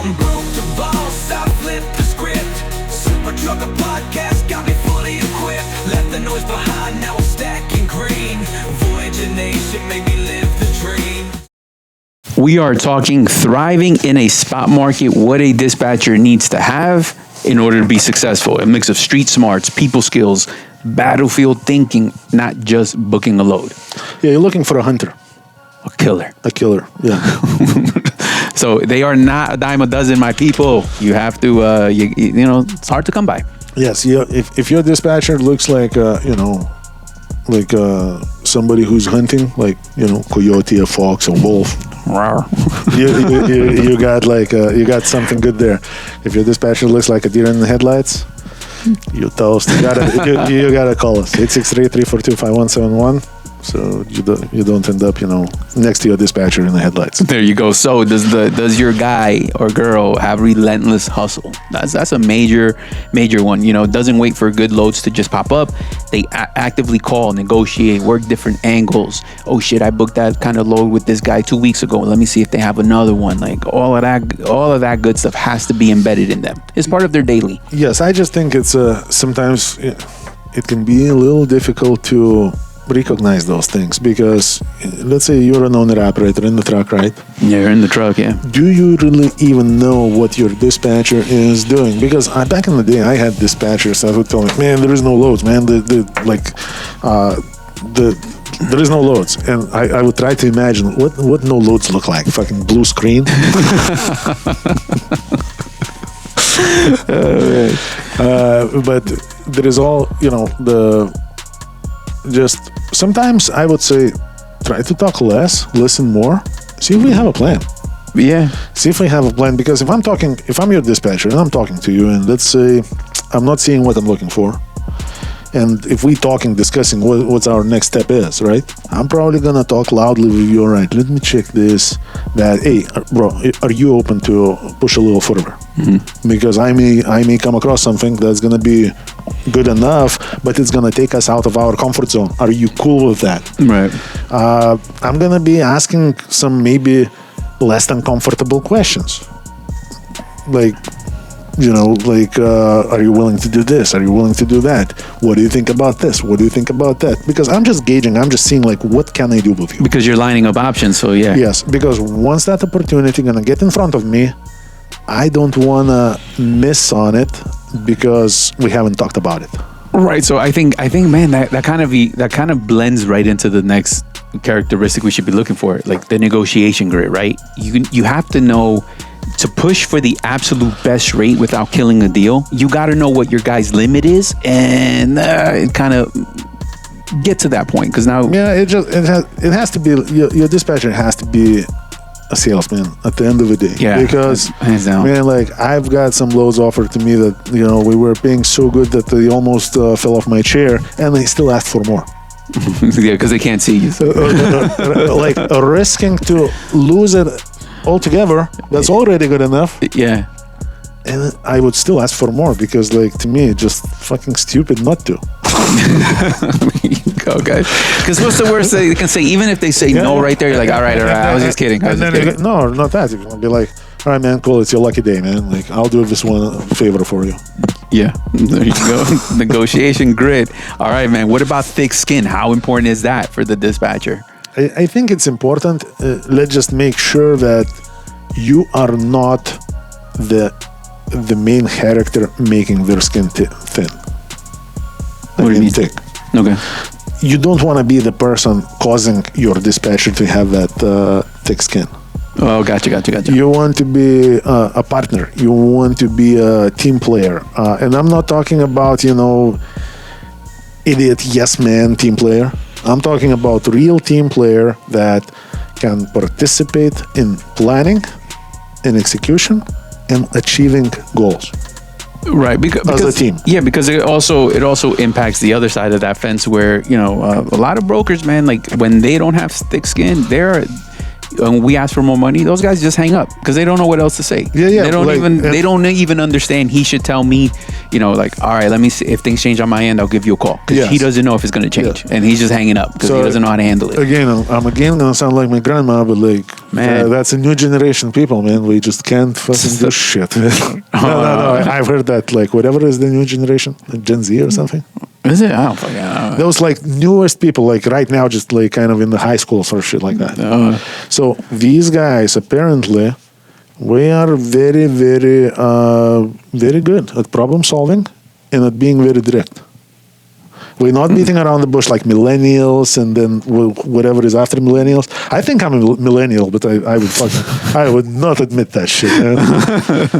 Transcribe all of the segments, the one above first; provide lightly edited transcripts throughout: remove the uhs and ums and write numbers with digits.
I'm broke the boss, I flipped the script. Super Trucker Podcast got me fully equipped. Left the noise behind, now I'm stacking green. Voyager Nation made me live the dream. We are talking thriving in a spot market, what a dispatcher needs to have in order to be successful. A mix of street smarts, people skills, battlefield thinking, not just booking a load. Yeah, you're looking for a hunter. A killer. A killer, yeah. So they are not a dime a dozen, my people. You have to, you know, it's hard to come by. Yes, yeah, if your dispatcher looks like, like somebody who's hunting, like, coyote, a fox, a wolf, you got like you got something good there. If your dispatcher looks like a deer in the headlights, you toast. You gotta call us 863-342-5171. So you don't end up, next to your dispatcher in the headlights. There you go. So does your guy or girl have relentless hustle? That's a major one. Doesn't wait for good loads to just pop up. They actively call, negotiate, work different angles. Oh shit, I booked that kind of load with this guy 2 weeks ago. Let me see if they have another one. Like all of that good stuff has to be embedded in them. It's part of their daily. Yes, I just think it's sometimes it can be a little difficult to recognize those things, because let's say you're an owner operator in the truck, right? Yeah, you're in the truck, yeah. Do you really even know what your dispatcher is doing? Because back in the day, I had dispatchers that would tell me, man, there is no loads, man. There is no loads. And I would try to imagine what no loads look like. Fucking blue screen. But there is all, just sometimes I would say try to talk less, listen more, see if we have a plan. Yeah. See if we have a plan, because if I'm your dispatcher and I'm talking to you, and let's say I'm not seeing what I'm looking for, and if we discussing what's our next step is, right? I'm probably gonna talk loudly with you. All right, let me check this, that. Hey, bro, are you open to push a little further? Mm-hmm. Because I may come across something that's gonna be good enough, but it's gonna take us out of our comfort zone. Are you cool with that? Right. I'm gonna be asking some maybe less than comfortable questions, like, are you willing to do this? Are you willing to do that? What do you think about this? What do you think about that? Because I'm just gauging, I'm just seeing, like, what can I do with you? Because you're lining up options, so yeah. Yes, because once that opportunity gonna get in front of me, I don't wanna miss on it because we haven't talked about it. Right. So I think, man, that kind of blends right into the next characteristic we should be looking for, like the negotiation grit, right? You have to know to push for the absolute best rate without killing a deal. You got to know what your guy's limit is, and kind of get to that point, because now it has to be your dispatcher has to be a salesman at the end of the day. Yeah, because hands down. Man, like, I've got some loads offered to me that we were paying so good that they almost fell off my chair, and they still asked for more. Yeah, because they can't see you. Like risking to lose it altogether, that's already good enough. Yeah. And I would still ask for more, because, like, to me, it's just fucking stupid not to. Go, guys. Because what's the worst they can say? Even if they say no right there, you're like, all right, I was just kidding. No, not that. You're gonna be like, all right, man, cool, it's your lucky day, man. Like, I'll do this one favor for you. Yeah, there you go. Negotiation grid. All right, man. What about thick skin? How important is that for the dispatcher? I think it's important. Let's just make sure that you are not the main character making their skin thin. What do you mean? Thick. Okay. You don't want to be the person causing your dispatcher to have that thick skin. Oh, gotcha. You want to be a partner. You want to be a team player. And I'm not talking about, idiot yes man team player. I'm talking about real team player that can participate in planning and execution and achieving goals. Right, because as a team. Yeah, because it also impacts the other side of that fence, where a lot of brokers, man, like, when they don't have thick skin, when we ask for more money, those guys just hang up because they don't know what else to say. Yeah. They don't even understand. He should tell me, like, all right, let me see if things change on my end. I'll give you a call, because Yes. he doesn't know if it's going to change, and he's just hanging up because he doesn't know how to handle it. Again, I'm again gonna sound like my grandma, but like, Man. that's a new generation people, man. We just can't fucking do shit. No. I've heard that, like, whatever is the new generation, like Gen Z or something. Is it? I don't fucking know. Those like newest people, like right now, just like kind of in the high schools or shit like that. So these guys apparently, we are very, very, very good at problem solving and at being very direct. We're not beating around the bush like millennials and then whatever is after millennials. I think I'm a millennial, but I would not admit that shit, man.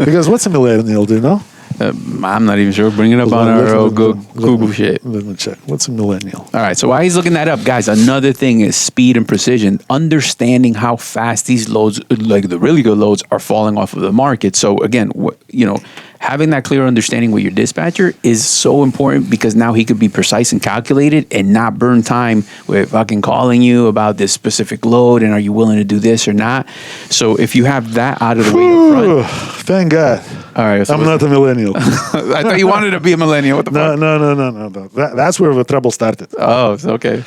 Because what's a millennial? Do you know? I'm not even sure. Bring it up on our Google shit. Let me check. What's a millennial? All right. So while he's looking that up, guys, another thing is speed and precision. Understanding how fast these loads, like the really good loads, are falling off of the market. So again, having that clear understanding with your dispatcher is so important, because now he could be precise and calculated and not burn time with fucking calling you about this specific load and are you willing to do this or not. So if you have that out of the way up front. Thank God. All right. So I'm not a millennial. I thought you wanted to be a millennial. What the fuck? No. That's where the trouble started. Oh, it's okay.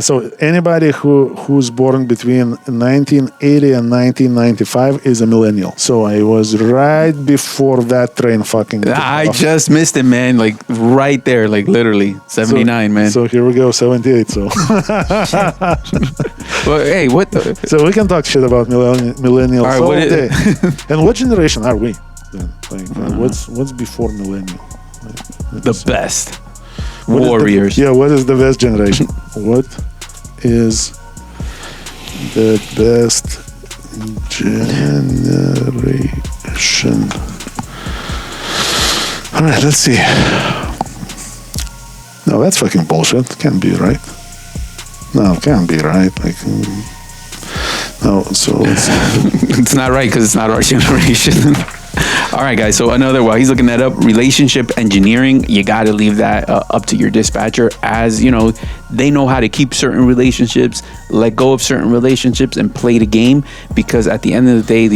So anybody who's born between 1980 and 1995 is a millennial. So I was right before that train fucking took I off. just missed it, man. Like right there, like literally 79, man. So here we go, 78. So Well, hey, what the? so we can talk shit about millennials All right, all what day. is- And what generation are we? Then? Like, what's before millennial? The best What is warriors. what is the best generation? What is the best generation? All right, let's see. No, that's fucking bullshit. Can't be right. No, can't be right. Like, no. So It's not right because it's not our generation. All right, guys. So while he's looking that up, relationship engineering, you got to leave that up to your dispatcher. As you know, they know how to keep certain relationships, let go of certain relationships, and play the game. Because at the end of the day,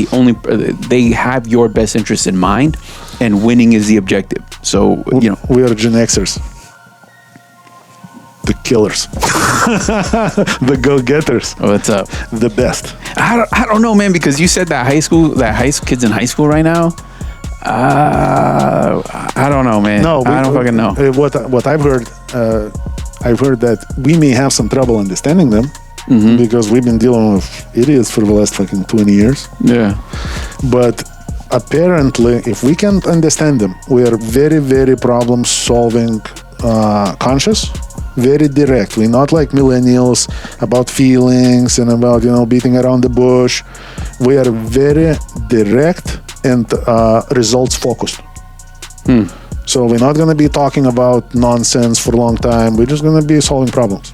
they have your best interest in mind, and winning is the objective. So we are Gen Xers. The killers, the go-getters. What's up? The best. I don't know, man, because you said that kids in high school right now. I don't know, man. No, I don't fucking know. What I've heard that we may have some trouble understanding them because we've been dealing with idiots for the last fucking 20 years. Yeah. But apparently, if we can't understand them, we are very, very problem-solving conscious. Very direct. We're not like millennials about feelings and about beating around the bush. We are very direct and results focused. So we're not going to be talking about nonsense for a long time. We're just going to be solving problems.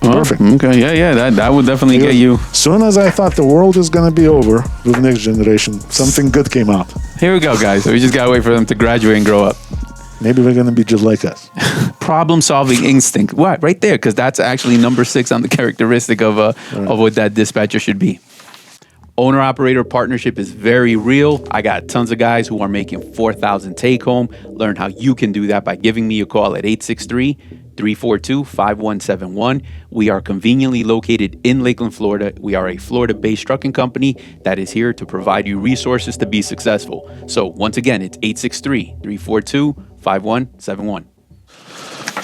Perfect. Okay. Yeah. That would definitely get you. Soon as I thought the world is going to be over with next generation, something good came out. Here we go, guys. So we just gotta wait for them to graduate and grow up. Maybe we're going to be just like us. Problem-solving instinct. What? Right there, because that's actually number 6 on the characteristic of what that dispatcher should be. Owner-operator partnership is very real. I got tons of guys who are making $4,000 take-home. Learn how you can do that by giving me a call at 863-342-5171. We are conveniently located in Lakeland, Florida. We are a Florida-based trucking company that is here to provide you resources to be successful. So once again, it's 863-342-5171.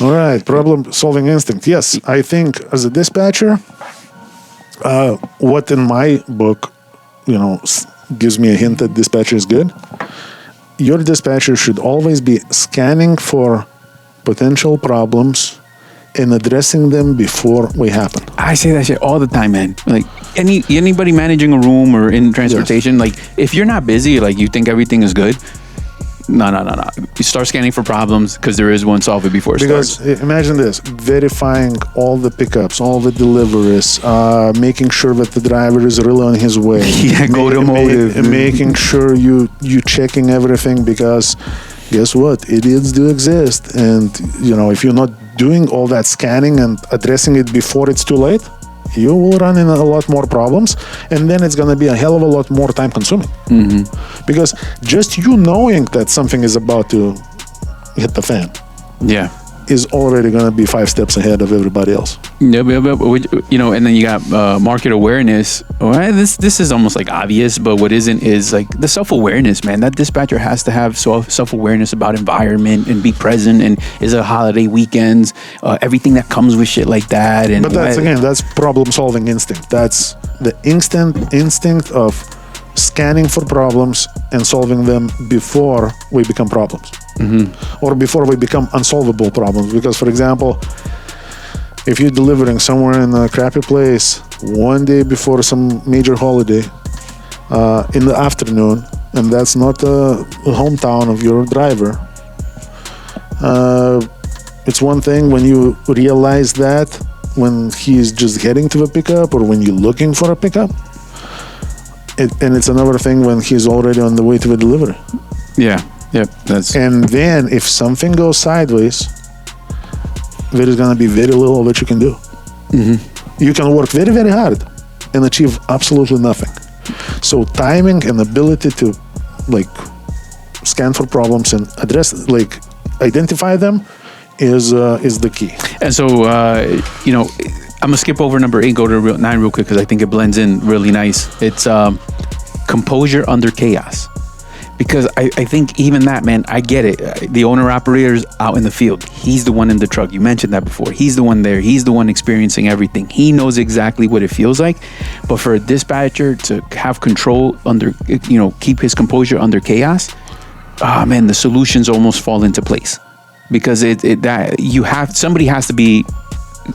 All right, problem-solving instinct. Yes, I think as a dispatcher, what in my book, gives me a hint that dispatcher is good. Your dispatcher should always be scanning for potential problems and addressing them before they happen. I say that shit all the time, man. Like anybody managing a room or in transportation, like if you're not busy, like you think everything is good. No. You start scanning for problems because there is one. Solve it before it starts. Because imagine this: verifying all the pickups, all the deliveries, making sure that the driver is really on his way. Yeah, go to motive. Making sure you checking everything, because guess what? Idiots do exist, and if you're not doing all that scanning and addressing it before it's too late, you will run into a lot more problems, and then it's going to be a hell of a lot more time consuming. Because just you knowing that something is about to hit the fan Yeah. is already going to be 5 steps ahead of everybody else. Yep. You know, and then you got market awareness. Well, this is almost like obvious, but what isn't is like the self-awareness, man. That dispatcher has to have self-awareness about environment and be present. And is it holiday weekends? Everything that comes with shit like that. And But that's problem-solving instinct. That's the instinct of scanning for problems and solving them before we become problems. Or before we become unsolvable problems. Because, for example, if you're delivering somewhere in a crappy place one day before some major holiday in the afternoon, and that's not the hometown of your driver, it's one thing when you realize that when he's just heading to the pickup or when you're looking for a pickup. And it's another thing when he's already on the way to the delivery. Yeah. Yep. And then if something goes sideways, there is going to be very little that you can do. You can work very, very hard and achieve absolutely nothing. So timing and ability to like scan for problems and address, like identify them is the key. And so, you know, I'm gonna skip over number 8, go to 9 real quick because I think it blends in really nice. It's composure under chaos. Because I think even that, man, I get it. The owner-operator's out in the field. He's the one in the truck. You mentioned that before. He's the one there. He's the one experiencing everything. He knows exactly what it feels like. But for a dispatcher to have control under, you know, keep his composure under chaos, man, the solutions almost fall into place. Because somebody has to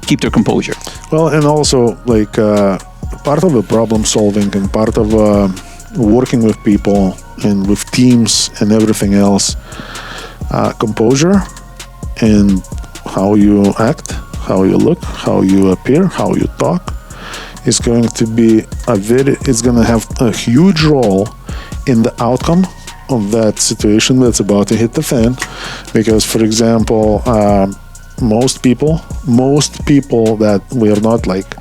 keep their composure. Well, and also like part of the problem solving and part of working with people and with teams and everything else, composure and how you act, how you look, how you appear, how you talk is going to be it's going to have a huge role in the outcome of that situation that's about to hit the fan. Because, for example, most people that we are not like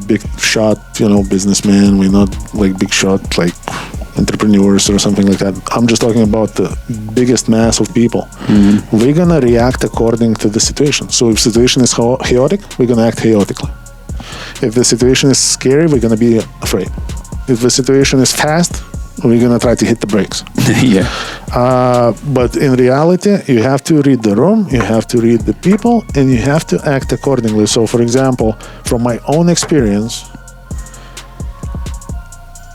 big shot, you know, businessmen. We're not like big shot like entrepreneurs or something like that. I'm just talking about the biggest mass of people. We're gonna react according to the situation. So if situation is chaotic, we're gonna act chaotically. If the situation is scary, we're gonna be afraid. If the situation is fast, we're gonna try to hit the brakes. Yeah. But in reality, you have to read the room, you have to read the people, and you have to act accordingly. So, for example, from my own experience,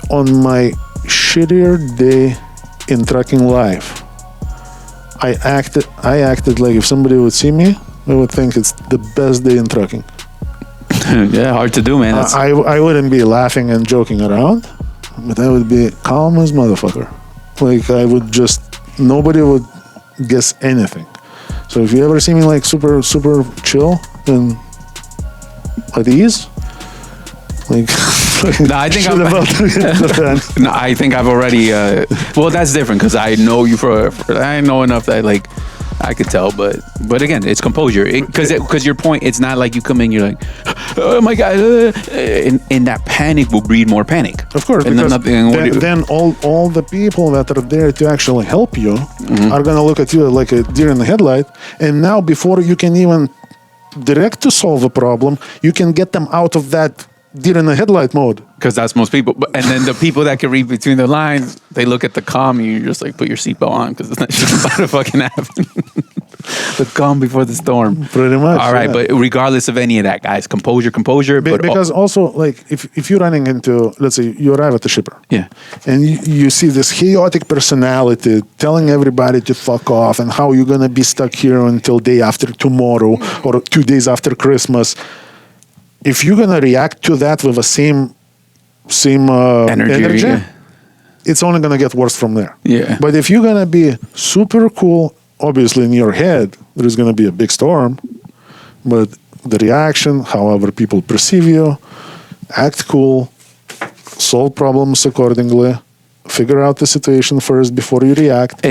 on my shittier day in trucking life, I acted like if somebody would see me, they would think it's the best day in trucking. Yeah, hard to do, man. I wouldn't be laughing and joking around, but I would be calm as motherfucker. Like nobody would guess anything. So if you ever see me like super, super chill and at ease, like no, I think I think I've already. Well, that's different because I know you I know enough that like I could tell, but again, it's composure. Because your point, it's not like you come in, you're like, oh my god, and that panic will breed more panic. Of course, and because then all the people that are there to actually help you are gonna look at you like a deer in the headlight. And now, before you can even direct to solve a problem, you can get them out of that deer in the headlight mode. Because that's most people. And then the people that can read between the lines, they look at the calm and you're just like, put your seatbelt on because it's not just about to fucking happen. The calm before the storm. Pretty much. All right, but regardless of any of that, guys, composure. Because also, like, if you're running into, let's say, you arrive at the shipper. Yeah. And you see this chaotic personality telling everybody to fuck off and how you're going to be stuck here until day after tomorrow or 2 days after Christmas. If you're going to react to that with the same energy yeah. It's only going to get worse from there. Yeah. But if you're going to be super cool, obviously in your head, there's going to be a big storm. But the reaction, however people perceive you, act cool, solve problems accordingly, figure out the situation first before you react.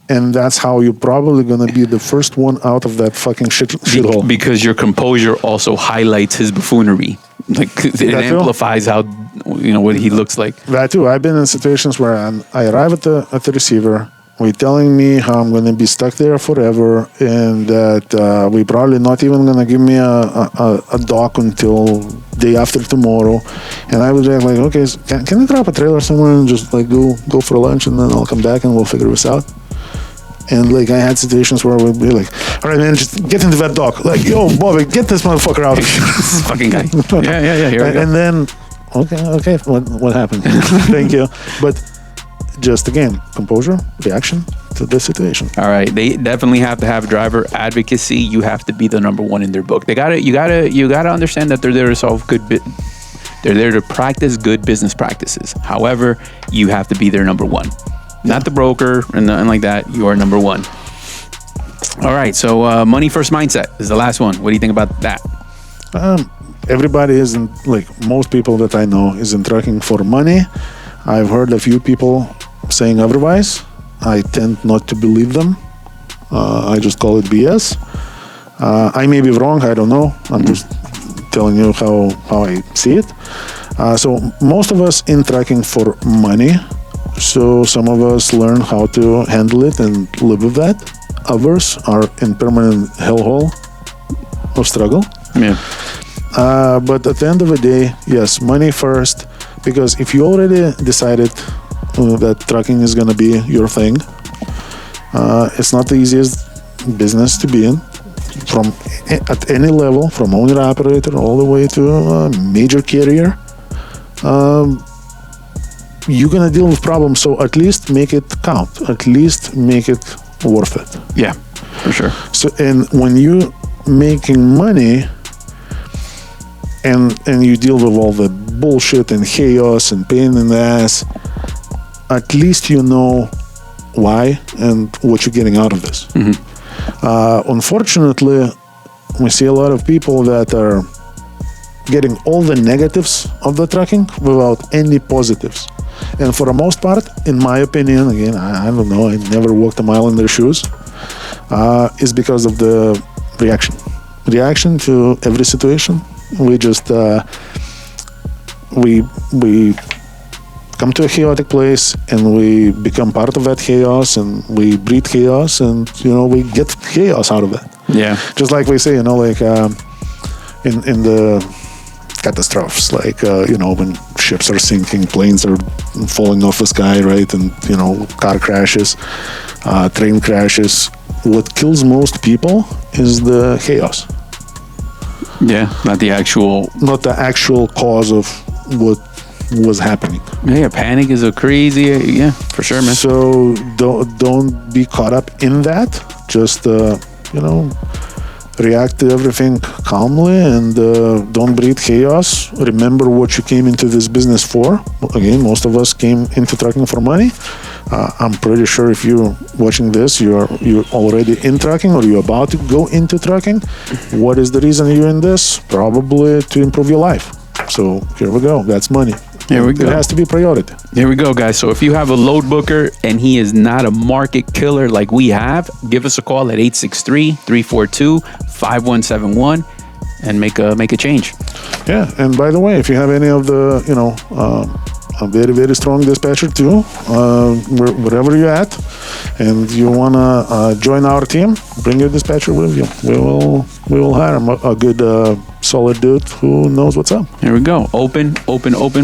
And that's how you're probably going to be the first one out of that fucking shithole. Because your composure also highlights his buffoonery. Like it That too. amplifies how what he looks like. That too. I've been in situations where I arrive at the receiver. We're telling me how I'm going to be stuck there forever, and that we're probably not even going to give me a dock until day after tomorrow. And I was like, okay, can I drop a trailer somewhere and just like go for lunch, and then I'll come back and we'll figure this out. And like I had situations where we'd be like, all right, man, just get into that dock. Like, yo, Bobby, get this motherfucker out of here. This fucking guy. Yeah. Here we go. And then, okay, what happened? Thank you. But just again, composure, reaction to the situation. All right, they definitely have to have driver advocacy. You have to be the number one in their book. You gotta understand that they're there to solve they're there to practice good business practices. However, you have to be their number one, not the broker and nothing like that. You are number one. All right, so money first mindset is the last one. What do you think about that? Everybody isn't, like most people that I know, isn't trucking for money. I've heard a few people saying otherwise. I tend not to believe them. I just call it BS. I may be wrong, I don't know. I'm just telling you how I see it. So most of us in trucking for money. So some of us learn how to handle it and live with that. Others are in permanent hellhole of struggle. Yeah. But at the end of the day, yes, money first. Because if you already decided that trucking is going to be your thing, it's not the easiest business to be in. At any level, from owner-operator all the way to a major carrier, you're going to deal with problems. So at least make it count. At least make it worth it. Yeah, for sure. So, and when you making money and you deal with all the bullshit and chaos and pain in the ass, at least you know why and what you're getting out of this. Unfortunately, we see a lot of people that are getting all the negatives of the trucking without any positives. And for the most part, in my opinion, again, I don't know, I never walked a mile in their shoes, is because of the reaction to every situation. We just we come to a chaotic place and we become part of that chaos, and we breed chaos, and we get chaos out of that. Yeah. Just like we say, like in the catastrophes, like when ships are sinking, planes are falling off the sky, right? And car crashes, train crashes. What kills most people is the chaos. Yeah, not the actual cause of what was happening. Yeah, panic is a crazy. Yeah, for sure, man. So don't be caught up in that. Just react to everything calmly, and don't breed chaos. Remember what you came into this business for. Again, most of us came into trucking for money. I'm pretty sure if you're watching this, you're already in trucking, or you're about to go into trucking. What is the reason you're in this? Probably to improve your life. So here we go. That's money. Here we go. It has to be priority. Here we go, guys. So if you have a load booker and he is not a market killer like we have, give us a call at 863-342-5171 and make a change. Yeah, and by the way, if you have any of the, a very, very strong dispatcher too, wherever you're at, and you want to join our team, bring your dispatcher with you. We will hire him, a good, solid dude who knows what's up. Here we go. Open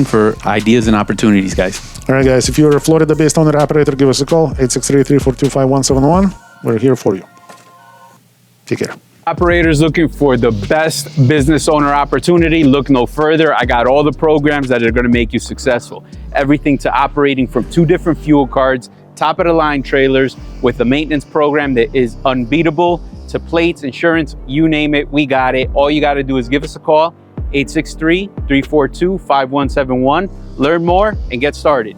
for ideas and opportunities, guys. All right, guys. If you're a Florida-based owner-operator, give us a call, 863-342-5171. We're here for you. Take care. Operators looking for the best business owner opportunity, look no further. I got all the programs that are going to make you successful. Everything to operating from 2 different fuel cards, top of the line trailers with a maintenance program that is unbeatable, to plates, insurance, you name it, we got it. All you got to do is give us a call, 863-342-5171. Learn more and get started.